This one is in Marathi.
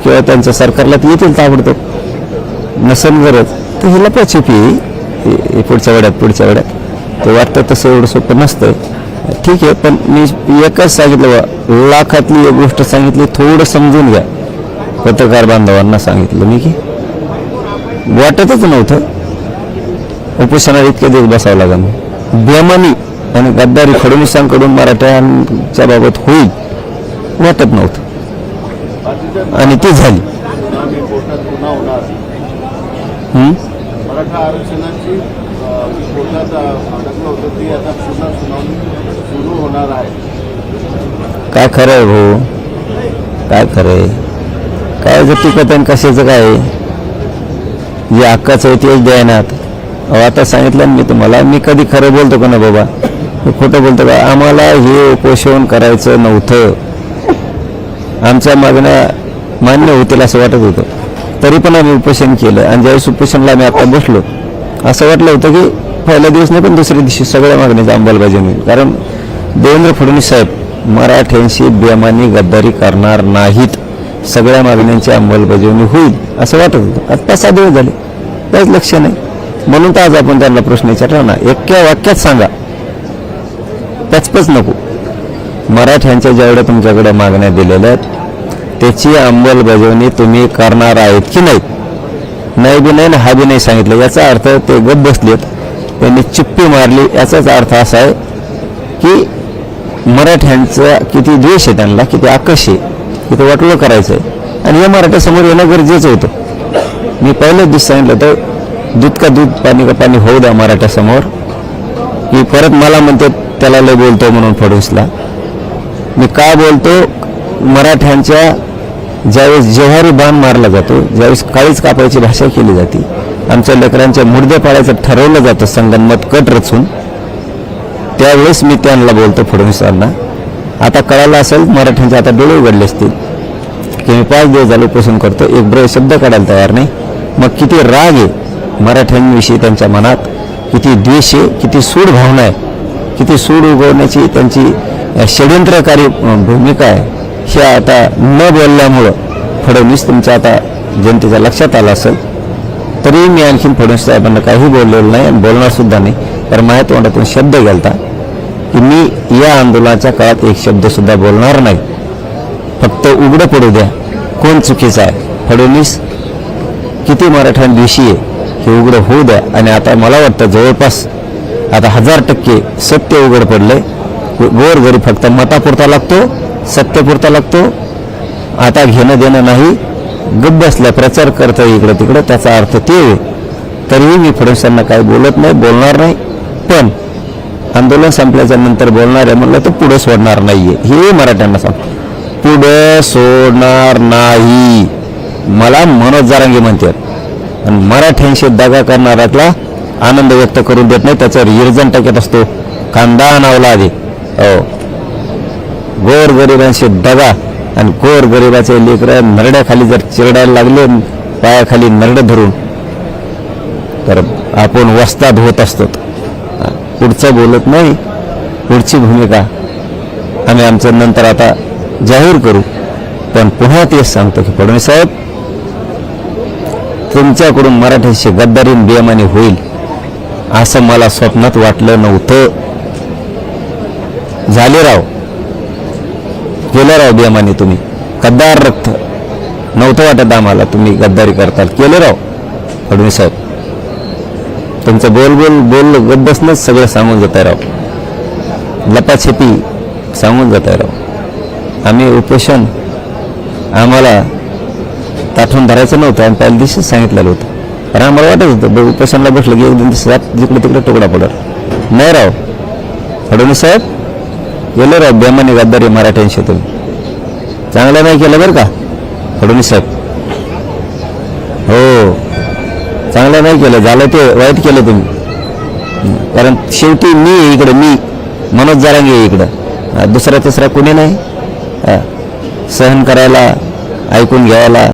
किंवा त्यांच्या सरकारला ते येतील ताबडतोब नसेल गरज तर ही लपाछपी पुढच्या वेळात ते वाटतं तसं एवढं सोपं नसतं. ठीक आहे, पण मी एकच सांगितलं लाखातली एक गोष्ट सांगितली, थोडं समजून घ्या. पत्रकार बांधवांना सांगितलं मी की वाटतच नव्हतं उपोषणाला इतके दिवस बसावं लागेल. बेमानी आणि गद्दारी फडणवीसांकडून मराठ्यांच्या बाबत होईल वाटत नव्हतं आणि ती झाली. मराठा आरक्षणाची कोर्टात अडकलं होतं ती आता पुन्हा सुनावणी सुरू होणार आहे. काय खरं आहे भाऊ, काय खरं आहे? काय जर टिकत आहे कशाचं काय जे हक्काचं आहे तेच द्यायनात. आता सांगितलं मी तुम्हाला, मी कधी खरं बोलतो का ना बाबा, खोटं बोलतो का? आम्हाला हे उपोषण करायचं नव्हतं, आमच्या मागण्या मान्य होतील असं वाटत होतं, तरी पण आम्ही उपोषण केलं. आणि ज्यावेळेस उपोषणला आम्ही आता बसलो असं वाटलं होतं की पहिल्या दिवस नाही पण दुसऱ्या दिवशी सगळ्या मागण्याची अंमलबजावणी होईल. कारण देवेंद्र फडणवीस साहेब मराठ्यांशी बेमानी गद्दारी करणार नाहीत, सगळ्या मागण्यांची अंमलबजावणी होईल असं वाटत होतं. आता 5-6 दिवस झाले काहीच लक्ष नाही. म्हणून तर आज आपण त्यांना प्रश्न विचारला ना, एका वाक्यात सांगा, पचपच नको. मराठ्यांच्या जेवढ्या तुमच्याकडे मागण्या दिलेल्या आहेत त्याची अंमलबजावणी तुम्ही करणार आहेत की नाही? नाही बी नाही ना हा बी नाही सांगितलं याचा अर्थ ते गप बसलेत, त्यांनी चिप्पी मारली. याचाच अर्थ असा आहे की मराठ्यांचा किती द्वेष आहे, त्यांना किती आकर्ष आहे, किती वाटोळं करायचं आहे आणि या मराठ्यासमोर येणं गरजेचं होतं. मी पहिल्याच दिवस सांगितलं होतं दूध का दूध पाणी का पाणी होऊ द्या मराठ्यासमोर, की परत मला म्हणते त्याला लय बोलतो म्हणून फडणवीसला. मी का बोलतो? मराठ्यांच्या ज्यावेळेस जेव्हारी बाण मारला जातो, ज्यावेळेस काळीच कापायची भाषा केली जाते, आमच्या लेकरांच्या मुर्दे पाळायचं ठरवलं जातं संगनमत कट रचून, त्यावेळेस मी त्यांना बोलतो फडणवीसांना. आता कळालं असेल मराठ्यांचे, आता डोळे उघडले असतील की मी 5 दिवस झालं उपोषण करतो, एक ब्र शब्द काढायला तयार नाही. मग किती राग आहे मराठ्यांविषयी त्यांच्या मनात, किती द्वेष आहे, किती सूड भावना आहे, किती सूड उगवण्याची त्यांची षड्यंत्रकारी भूमिका आहे, हे आता न बोलल्यामुळं फडणवीस तुमच्या आता जनतेच्या लक्षात आलं असेल. तरी मी आणखीन फडणवीस साहेबांना काही बोललेलं नाही आणि बोलणार सुद्धा नाही. कारण माझ्या तोंडातून शब्द गेलता की मी या आंदोलनाच्या काळात एक शब्द सुद्धा बोलणार नाही, फक्त उघडं पडू द्या कोण चुकीचं आहे, फडणवीस किती मराठ्यांविषयी आहे हे उघडं होऊ द्या. आणि आता मला वाटतं जवळपास आता 1000% सत्य उघड पडले. गोरगरीब फक्त मतापुरता लागतो, सत्यापुरता लागतो, आता घेणं देणं नाही, गप्प बसल्या प्रचार करतं इकडं तिकडं, त्याचा अर्थ ते. तरीही मी फडणवीसांना काही बोलत नाही, बोलणार नाही. पण आंदोलन संपल्याच्या नंतर बोलणार आहे म्हणलं तर पुढं सोडणार नाहीये हे मराठ्यांना सांग, पुढं सोडणार नाही. मला मनोज जारांगे म्हणतात आणि मराठ्यांशी दगा करणाऱ्यातला आनंद व्यक्त करून देत नाही, त्याच्यावर इर्जन टाकत असतो. कांदा नावला आधी हो, गोरगरिबांशी दगा आणि गोरगरिबाचे लेकरं नरड्याखाली जर चिरडायला लागले, पायाखाली नरडं धरून, तर आपण वस्ताद होत असतो. पुढचं बोलत नाही, पुढची भूमिका आम्ही आमचं नंतर आता जाहीर करू. पण पुन्हा तेच सांगतो की फडणवीस साहेब तुमच्याकडून मराठ्याशी गद्दारी बेमानी होईल असं मला स्वप्नात वाटलं नव्हतं. झाले राव, केलं राव बेमानी, तुम्ही गद्दार रक्त नव्हतं वाटत आम्हाला, तुम्ही गद्दारी करताल, केलं राव फडणवीस साहेब. तुमचं बोल गप बसणंच सगळं सांगून जात आहे राव, लपाछपी सांगून जात आहे राव. आम्ही उपोषण आम्हाला ताठवून धरायचं नव्हतं, आम्ही पहिल्या दिवशीच सांगितलेलं होतं. कारण आम्हाला वाटत होतं उपोषणला बसलं की 1-2 दिवसात जिकडे तिकडे तुकडा पडत नाही राव. फडणवीस साहेब गेलं राव बेमानी गद्दारी मराठ्यांशी, तुम्ही चांगलं नाही केलं बरं का फडणवीस साहेब. हो, चांगलं नाही केलं, झालं ते वाईट केलं तुम्ही. कारण शेवटी मी इकडं, मी मनोज जारांगे इकडं, दुसरा तिसरा कुणी नाही सहन करायला, ऐकून घ्यायला.